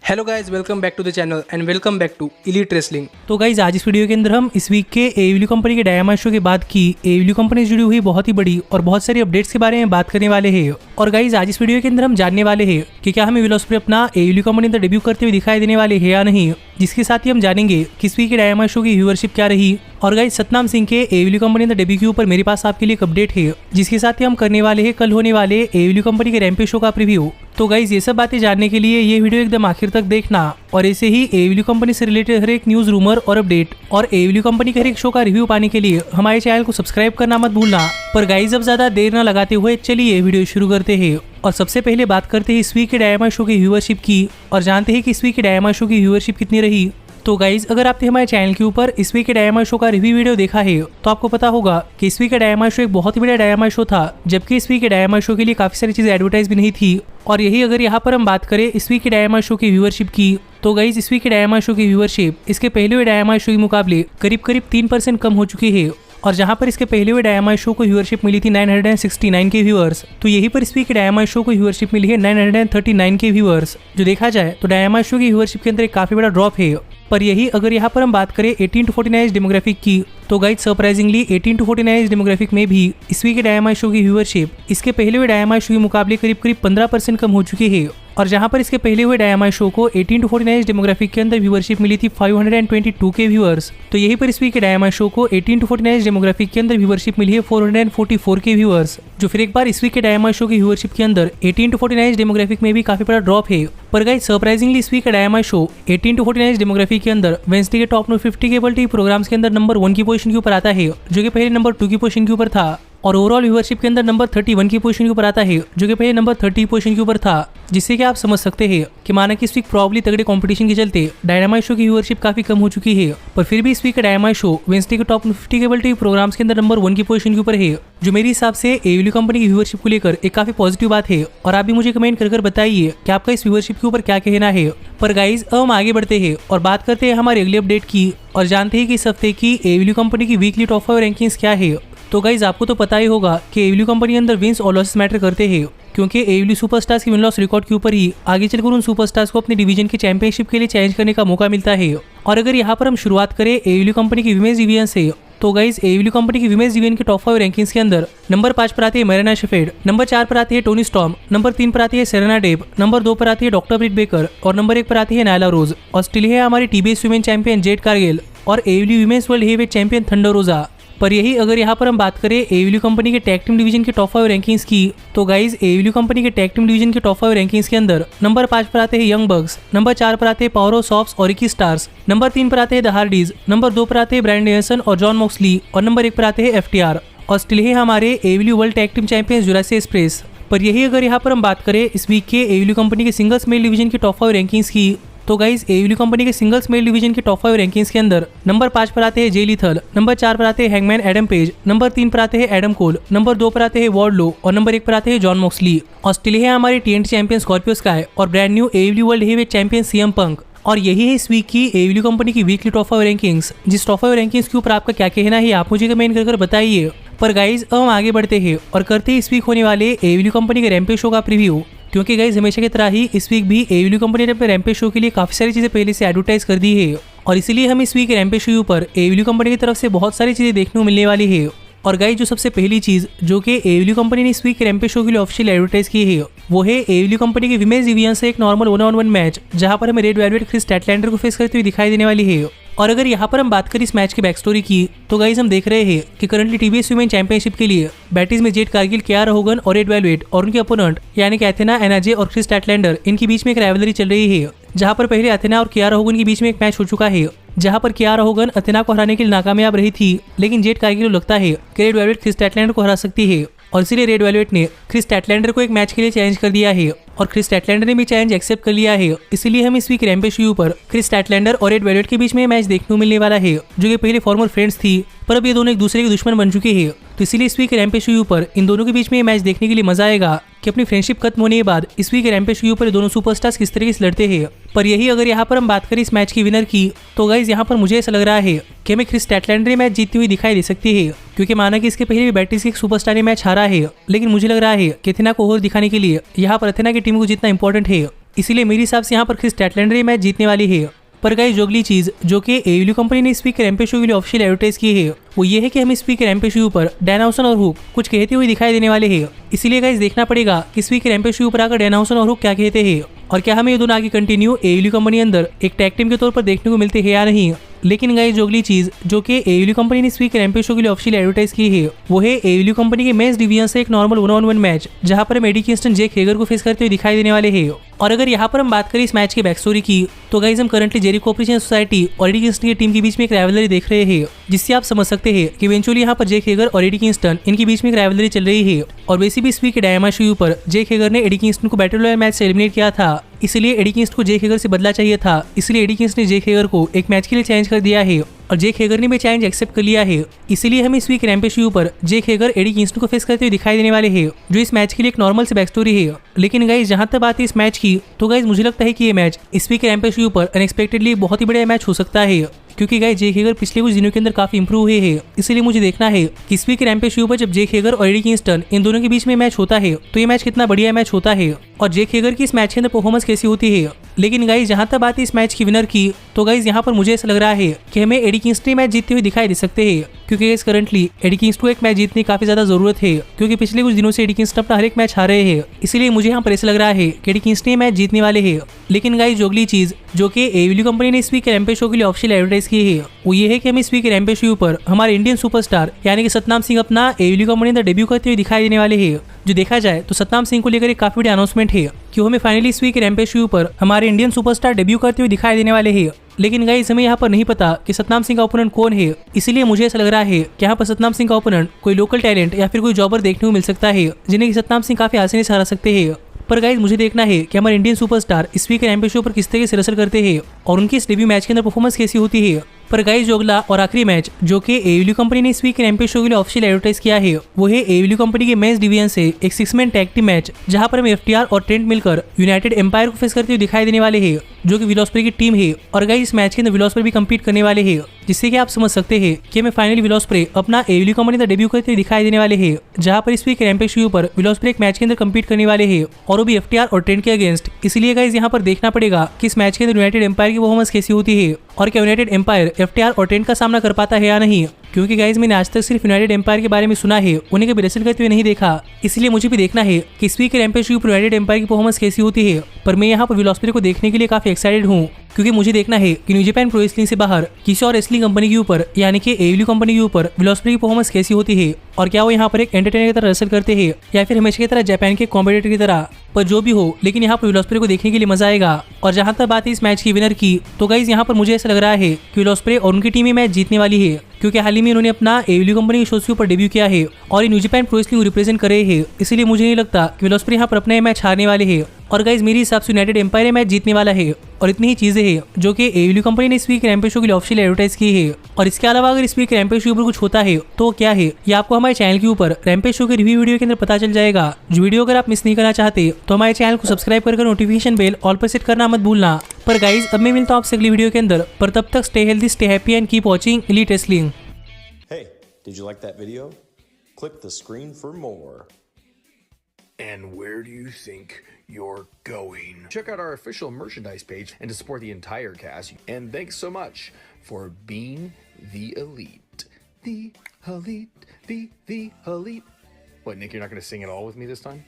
Hello guys, welcome back to the channel and welcome back to elite wrestling. तो guys आज इस video के अंदर हम इस वीक के एडब्ल्यू कंपनी के डायनामाइट शो के बाद की एडब्ल्यू कंपनी से जुड़ी हुई बहुत ही बड़ी और बहुत सारी अपडेट्स के बारे में बात करने वाले हैं। और गाइज आज इस वीडियो के अंदर हम जानने वाले हैं कि क्या हमें विल ऑस्प्रे अपना एडब्ल्यू कंपनी अंदर डेब्यू करते हुए दिखाई देने वाले हैं या नहीं, जिसके साथ ही हम जानेंगे कि इस वीक के डायनामाइट शो की व्यूअरशिप क्या रही। और गाइज सतनाम सिंह के एडब्ल्यू कंपनी अंदर डेब्यू के ऊपर मेरे पास आपके लिए एक अपडेट है, जिसके साथ ही हम करने वाले हैं कल होने वाले एडब्ल्यू कंपनी के रैम्पेज शो का प्रीव्यू। तो गाइज ये सब बातें जानने के लिए ये वीडियो एकदम आखिर तक देखना और ऐसे ही एडब्ल्यू कंपनी से रिलेटेड हर एक न्यूज, रूमर और अपडेट और एडब्ल्यू कंपनी के हर एक शो का रिव्यू पाने के लिए हमारे चैनल को सब्सक्राइब करना मत भूलना। पर गाइज अब ज्यादा देर न लगाते हुए चलिए वीडियो शुरू करते हैं। और सबसे पहले बात करते हैं इस वीक के डायनामाइट शो की व्यूअरशिप की और जानते हैं कि इस वीक के डायनामाइट शो की व्यूअरशिप कितनी रही। तो गाइज अगर आपने हमारे चैनल के ऊपर इस वीक के डायनामाइट शो का रिव्यू वीडियो देखा है तो आपको पता होगा कि इस वीक का डायनामाइट शो एक बहुत ही बड़ा डायनामाइट शो था, जबकि इस वीक के डायनामाइट शो के लिए काफी सारी चीजें एडवर्टाइज भी नहीं थी। और यही अगर यहाँ पर हम बात करें इस वीक के डायनामाइट शो की व्यूअरशिप की, तो गाइज इस वीक के डायनामाइट शो की व्यूअरशिप इसके पहले हुए डायनामाइट शो के मुकाबले करीब 3% कम हो चुकी है। और जहां पर इसके पहले हुए डायनामाइट शो को व्यूअरशिप मिली थी 969 के व्यूअर्स, तो यही पर इस वीक के डायनामाइट शो को व्यूअरशिप मिली है 939 के व्यूअर्स। जो देखा जाए तो डायनामाइट शो की व्यूअरशिप के अंदर एक काफी बड़ा ड्रॉप है। पर यही अगर यहाँ पर हम बात करें 18 to 49 एज डेमोग्राफिक की, तो guys surprisingly 18 to 49 age demographic में भी इस वीक के डायनामाइट शो की व्यूअरशिप इसके पहले हुए डायनामाइट शो के मुकाबले करीब 15% कम हो चुकी है। और जहां पर इसके पहले हुए डायनामाइट शो को 18 to 49 एज डेमोग्राफिक के अंदर व्यूअरशिप मिली थी 522 के व्यूअर्स, तो यही पर इस वीक के डायनामाइट शो को 18 to 49 एज डेमोग्राफिक के अंदर व्यूअरशिप मिली है 444 के व्यूअर्स। जो फिर एक बार इस वीक के डायनामाइट शो की व्यूअरशिप के अंदर 18 to 49 एज डेमोग्राफिक में भी काफी बड़ा ड्रॉप है। पर गाइस सरप्राइजिंगली इस वीक का Dynamite show 18 to 49 age demographic के अंदर वेडनेसडे के टॉप 50 केबल टीवी प्रोग्राम्स के अंदर नंबर 1 की पोजीशन के ऊपर आता है, जो कि पहले नंबर 2 की पोजीशन के ऊपर था। और ओवरऑल व्यूअरशिप के अंदर नंबर 31 की पोजीशन के ऊपर आता है, जो कि पहले नंबर 30 पोजीशन के ऊपर था। जिससे कि आप समझ सकते हैं कि माना कि इस वीक प्रॉब्ली तगड़े कंपटीशन के चलते डायनामाइट शो की व्यूअरशिप काफी कम हो चुकी है। पर फिर भी इस वीक का डायनामाइट शो वेडनेसडे के टॉप 50 केबल टीवी प्रोग्राम्स के अंदर नंबर 1 की पोजीशन के ऊपर है, जो मेरे हिसाब से एडब्ल्यू कंपनी की व्यूअरशिप को लेकर एक काफी पॉजिटिव बात है। और आप भी मुझे कमेंट कर बताइए कि आपका इस व्यूअरशिप के ऊपर क्या कहना है। पर गाइज अब हम आगे बढ़ते हैं और बात करते हैं हमारे अगले अपडेट की और जानते हैं कि इस हफ्ते की एडब्ल्यू कंपनी की वीकली टॉप 5 रैंकिंग्स क्या है। तो गाइज आपको तो पता ही होगा कि एडब्ल्यू कंपनी अंदर विंस और लॉसेस मैटर करते हैं, क्योंकि एडब्ल्यू सुपरस्टार्स की विन लॉस रिकॉर्ड के ऊपर ही आगे चलकर उन सुपरस्टार्स को अपने डिवीजन के चैंपियनशिप के लिए चैलेंज करने का मौका मिलता है। और अगर यहाँ पर हम शुरुआत करें एडब्ल्यू कंपनी की विमेंस डिवीजन से, तो गाइज एडब्ल्यू कंपनी की विमेंस डिवीजन के टॉप 5 रैंकिंग्स के अंदर नंबर 5 पर आती है मैरिना शेफर्ड, नंबर 4 पर आती है टोनी स्टॉर्म, नंबर 3 पर आती है सेरेना डेब, नंबर 2 पर आती है डॉक्टर ब्रिट बेकर और नंबर 1 पर आती है नायला रोज। और स्टिल है हमारी TBS women champion Jade Cargill और AEW women's world heavyweight champion Thunder Rosa. पर यही अगर यहाँ पर हम बात करें एडब्ल्यू कंपनी के टैग टीम डिवीजन के टॉप 5 रैंकिंग्स की, तो गाइज एडब्ल्यू कंपनी के टैग टीम डिवीजन के टॉप 5 रैंकिंग्स के अंदर नंबर 5 पर आते हैं यंग बग्स, नंबर 4 पर आते हैं पावर ऑफ सॉफ्स और रिकी स्टार्स, नंबर 3 पर आते हैं द हार्डीज, नंबर 2 पर आते हैं ब्रायन डेनियल्सन और जॉन मॉक्सली और नंबर 1 पर आते हैं एफटीआर। और स्टिल है हमारे AEW world tag team champion Jurassic Express. पर यही अगर यहाँ पर हम बात करें इस वीक के एडब्ल्यू कंपनी के सिंगल्स मेल डिवीजन के टॉप 5 रैंकिंग्स की, तो गाइज एडब्ल्यू कंपनी के सिंगल्स मेल डिवीजन के टॉप 5 रैंकिंग्स के अंदर नंबर 5 पर आते हैं जे लीथल, नंबर 4 पर आते हैं हैंगमैन एडम पेज, नंबर 3 पर आते हैं एडम कोल, नंबर 2 पर आते हैं वार्डलो और नंबर 1 पर आते हैं जॉन मॉक्सली। और स्टिल है हमारे TNT चैंपियन स्कॉर्पियो स्काई और brand new AEW world heavyweight champion CM Punk. और यही है इस वीक की एडब्ल्यू कंपनी की वीकली टॉप 5 रैंकिंग्स। जिस टॉप 5 रैंकिंग्स के ऊपर आपका क्या कहना है आप मुझे कमेंट कर बताइए। पर गाइज अब हम आगे बढ़ते हैं और करते हैं इस वीक होने वाले एडब्ल्यू कंपनी के रैम्पेज शो का प्रीव्यू, क्योंकि गाइज हमेशा की तरह ही इस वीक भी एडब्ल्यू कंपनी ने अपने रैम्पेज शो के लिए काफी सारी चीजें पहले से एडवर्टाइज कर दी है। और इसीलिए हम इस वीक रैम्पेज शो पर एडब्ल्यू कंपनी की तरफ से बहुत सारी चीजें देखने को मिलने वाली है। और गाइज जो सबसे पहली चीज जो कि एडब्ल्यू कंपनी ने इस वीक रैम्पेज शो के लिए ऑफिशियल एडवर्टाइज की है, वो है एडब्ल्यू कंपनी की विमेंस डिवीजन से एक नॉर्मल 1-on-1 मैच, जहां पर हमें रेड वेलवेट क्रिस स्टैटलैंडर को फेस करते हुए दिखाई देने वाली है। और अगर यहाँ पर हम बात करें इस मैच की बैक स्टोरी की, तो गाइज हम देख रहे हैं कि करंटली टीबीएस वुमेन चैंपियनशिप के लिए बैटिज में जेड कारगिल, कियारा होगन और रेड वेलवेट और उनके अपोनेंट यानी कि एथेना एनाजे और क्रिस स्टैटलैंडर, इनके बीच में एक राइवलरी चल रही है। जहां पर पहले एथेना और कियारा होगन के बीच में एक मैच हो चुका है, जहां पर कियारा होगन एथेना को हराने के लिए नाकामयाब रही थी, लेकिन जेड कारगिल को लगता है कि रेड वेलवेट क्रिस स्टैटलैंडर को हरा सकती है। और इसीलिए रेड वेलवेट ने क्रिस स्टैटलैंडर को एक मैच के लिए चैलेंज कर दिया है और क्रिस स्टैटलैंडर ने भी चैलेंज एक्सेप्ट कर लिया है। इसीलिए हम इस वीक रैम्पेज शो पर क्रिस स्टैटलैंडर और रेड वेलवेट के बीच में मैच देखने को मिलने वाला है, जो कि पहले फॉर्मर फ्रेंड्स थी पर अब ये दोनों एक दूसरे के दुश्मन बन चुके हैं। तो इसीलिए इस वीक रैम्पेज शो पर इन दोनों के बीच में मैच देखने के लिए मजा आएगा कि अपनी फ्रेंडशिप खत्म होने के बाद इस वीक रैम्पेज शो पर दोनों सुपरस्टार्स किस तरीके से लड़ते हैं। पर यही अगर यहाँ पर हम बात करें इस मैच की विनर की, तो गाइज यहाँ पर मुझे ऐसा लग रहा है कि हमें क्रिस स्टैटलैंडर मैच जीतती हुई दिखाई दे सकती है, क्योंकि माना कि इसके पहले भी बैटिस की एक सुपरस्टार ने मैच हारा है, लेकिन मुझे लग रहा है कि एथेना को और दिखाने के लिए यहाँ पर एथेना की टीम को जितना इंपॉर्टेंट है इसीलिए मेरे हिसाब से यहाँ पर क्रिस स्टैटलैंडर ये मैच जीतने वाली है। पर गाइस जो अगली चीज जो कि एडब्ल्यू कंपनी ने इस वीक रैम्पेज शो के लिए ऑफिशियल एडवर्टाइज की है वो ये है कि हम इस वीक रैम्पेज शो पर डैनाउसन और हुक कुछ कहते हुए दिखाई देने वाले हैं। इसीलिए गाइस देखना पड़ेगा कि इस वीक रैम्पेज शो पर आकर डैनाउसन और हुक क्या कहते हैं और क्या हमें ये दोनों आगे कंटिन्यू एडब्ल्यू कंपनी अंदर एक टैग टीम के तौर पर देखने को मिलते हैं या नहीं। लेकिन गाइस जो अगली चीज जो कि एडब्ल्यू कंपनी ने इस वीक रैम्पेज शो के लिए ऑफिशियल एडवर्टाइज की है वो है एडब्ल्यू कंपनी के मेंस डिवीजन से एक नॉर्मल 1-on-1 मैच जहां पर हम एडी किंगस्टन जेक हेगर को फेस करते हुए दिखाई देने वाले हैं। और अगर यहाँ पर हम बात करें इस मैच की बैक स्टोरी की तो गाइस हम करंटली जेरिको एप्रिसिएशन सोसाइटी और एडी किंगस्टन की टीम के बीच में एक राइवलरी देख रहे हैं, जिससे आप समझ सकते हैं कि इवेंचुअली यहाँ पर जेक हेगर और एडी किंगस्टन इनके बीच में एक राइवलरी चल रही है। और वैसे भी इस वीक के डायनामाइट शो पर जेक हेगर ने एडी किंगस्टन को बैटल रॉयल मैच से एलिमिनेट किया था, इसलिए एडी किंगस्टन को जेक हेगर से बदला चाहिए था। इसलिए एडी किंगस्टन ने जेक हेगर को एक मैच के लिए चैलेंज कर दिया है और जेक हेगर ने भी चैलेंज एक्सेप्ट कर लिया है। इसीलिए हम इस वीक रैम्पेज शो पर जेक हेगर एडी किंगस्टन को फेस करते हुए दिखाई देने वाले हैं, जो इस मैच के लिए एक नॉर्मल से बैक स्टोरी है। लेकिन गाइस जहां तक बात है इस मैच की तो गाइस मुझे लगता है कि ये मैच इस वीक रैम्पेज शो पर अनएक्सपेक्टेडली बहुत ही बड़ा मैच हो सकता है, क्योंकि गाइस जेक हेगर पिछले कुछ दिनों के अंदर काफी इंप्रूव हुए हैं। इसलिए मुझे देखना है कि इस वीक रैम्पेज शो पर जब जेक हेगर और एडी किंगस्टन इन दोनों के बीच में मैच होता है तो ये मैच कितना बढ़िया मैच होता है और जेक हेगर की इस मैच के अंदर परफॉर्मेंस कैसी होती है। लेकिन गाइस जहां तक बात है इस मैच की विनर की तो गाइस यहाँ पर मुझे ऐसा लग रहा है कि हमें एडी किंगस्टन मैच जीतते हुए दिखाई दे सकते हैं, क्योंकि गाइस करंटली एडी किंगस्टन को एक मैच जीतने की काफी ज्यादा जरूरत है, क्योंकि पिछले कुछ दिनों से एडी किंगस्टन अपना हर एक मैच हार रहे हैं। इसलिए मुझे यहाँ पर ऐसा लग रहा है कि एडी किंगस्टन मैच जीतने वाले हैं। लेकिन गाइस जो अगली चीज जो कि एडब्ल्यू कंपनी ने इस वीक रैम्पेज शो के लिए ऑफिशियल एडवर्टाइज की है वो ये है कि हम इस वीक रैम्पेज शो पर हमारे इंडियन सुपरस्टार यानी कि सतनाम सिंह अपना एडब्ल्यू कंपनी अंदर डेब्यू करते हुए दिखाई देने वाले हैं। जो देखा जाए तो सतनाम सिंह को लेकर एक काफी बड़ी अनाउंसमेंट है कि हमें फाइनली इस वीक रैम्पेज शो पर हमारे इंडियन सुपरस्टार डेब्यू करते हुए दिखाई देने वाले हैं। लेकिन गाइस हमें यहाँ पर नहीं पता कि सतनाम सिंह का ओपोनेंट कौन है, इसीलिए मुझे ऐसा लग रहा है कि यहाँ पर सतनाम सिंह का ओपोनेंट कोई लोकल टैलेंट या फिर कोई जॉबर देखने को मिल सकता है, जिन्हें सतनाम सिंह काफी आसानी से हरा सकते हैं। पर गाइस मुझे देखना है कि हमारे इंडियन सुपरस्टार इस वीक रैम्पेज शो पर किस तरीके से रसल करते हैं और उनकी इस डेब्यू मैच के अंदर परफॉर्मेंस कैसी होती है। पर गाइस जो अगला और आखिरी मैच जो कि एडब्ल्यू कंपनी ने इस वीक रैम्पेज शो के लिए ऑफिशियल एडवर्टाइज किया है वो है एडब्ल्यू कंपनी के मेंस डिवीजन से एक 6-मैन टैग टीम मैच जहां पर हम एफटीआर और ट्रेंट मिलकर यूनाइटेड एम्पायर को फेस करते हुए दिखाई देने वाले हैं, जो कि विल ऑस्प्रे की टीम है। और गाइस इस मैच के अंदर विल ऑस्प्रे भी कम्पीट करने वाले हैं, जिससे कि आप समझ सकते हैं कि हमें फाइनली विल ऑस्प्रे अपना एडब्ल्यू कंपनी का डेब्यू करते हुए दिखाई देने वाले हैं, जहां पर इस वीक रैम्पेज शो पर विल ऑस्प्रे एक मैच के अंदर कम्पीट करने वाले हैं और वो भी एफटीआर और ट्रेंट के अगेंस्ट। इसलिए गाइस यहाँ पर देखना पड़ेगा कि इस मैच के अंदर यूनाइटेड एम्पायर की परफॉर्मेंस कैसी होती है और क्या यूनाइटेड एम्पायर एफटीआर और ट्रेंट का सामना कर पाता है या नहीं, क्योंकि गाइस मैंने आज तक सिर्फ यूनाइटेड एम्पायर के बारे में सुना है, उन्हें कभी रेसल करते हुए नहीं देखा। इसलिए मुझे भी देखना है कि इस वीक के रैम्पेज शो पर यूनाइटेड एम्पायर की परफॉर्मेंस कैसी होती है। पर मैं यहाँ पर विल ऑस्प्रे को देखने के लिए काफी एक्साइटेड हूँ, क्योंकि मुझे देखना है कि न्यू जापान प्रो रेसलिंग से बाहर किसी और रेसलिंग कंपनी के ऊपर यानी कि एडब्ल्यू कंपनी के ऊपर विल ऑस्प्रे की परफॉर्मेंस कैसी होती है और क्या वो यहाँ पर एक एंटरटेनर की तरह रेसल करते हैं या फिर हमेशा की तरह जापान के कॉम्पिटिटर की तरह। पर जो भी हो, लेकिन यहाँ पर विल ऑस्प्रे को देखने के लिए मजा आएगा। और जहां तक बात है इस मैच की विनर की तो गाइस यहाँ पर मुझे ऐसा लग रहा है कि विल ऑस्प्रे और उनकी टीम ही मैच जीतने वाली है, क्योंकि हाल ही में उन्होंने अपना एडब्ल्यू कंपनी के शोज के ऊपर डेब्यू किया है और new Japan pro wrestling represent कर रहे हैं। इसलिए मुझे नहीं लगता कि विल ऑस्प्रे यहाँ पर अपना मैच हारने वाले हैं। और गाइस मेरे हिसाब से यूनाइटेड एम्पायर मैच जीतने वाला है। और इतनी ही चीजें हैं जो कि एडब्ल्यू कंपनी ने इस वीक रैम्पेज शो के लिए ऑफिशियल एडवर्टाइज की है। और इसके अलावा अगर इस वीक रैम्पेज शो पर कुछ होता है तो क्या है ये आपको हमारे चैनल के ऊपर रैम्पेज शो के रिव्यू वीडियो के अंदर पता चल जाएगा। जो वीडियो अगर आप मिस नहीं करना चाहते तो हमारे चैनल को सब्सक्राइब कर नोटिफिकेशन बेल ऑल पर सेट करना मत भूलना। पर गाइस अब मैं मिलता हूँ आपसे अगली वीडियो के अंदर, पर तब तक stay healthy, stay happy and keep watching elite wrestling. Hey, did you like that video? Click the screen for more. And where do you think you're going? Check out our official merchandise page and to support the entire cast. And thanks so much for being the elite. The elite, the elite. What, Nick, you're not going to sing it all with me this time?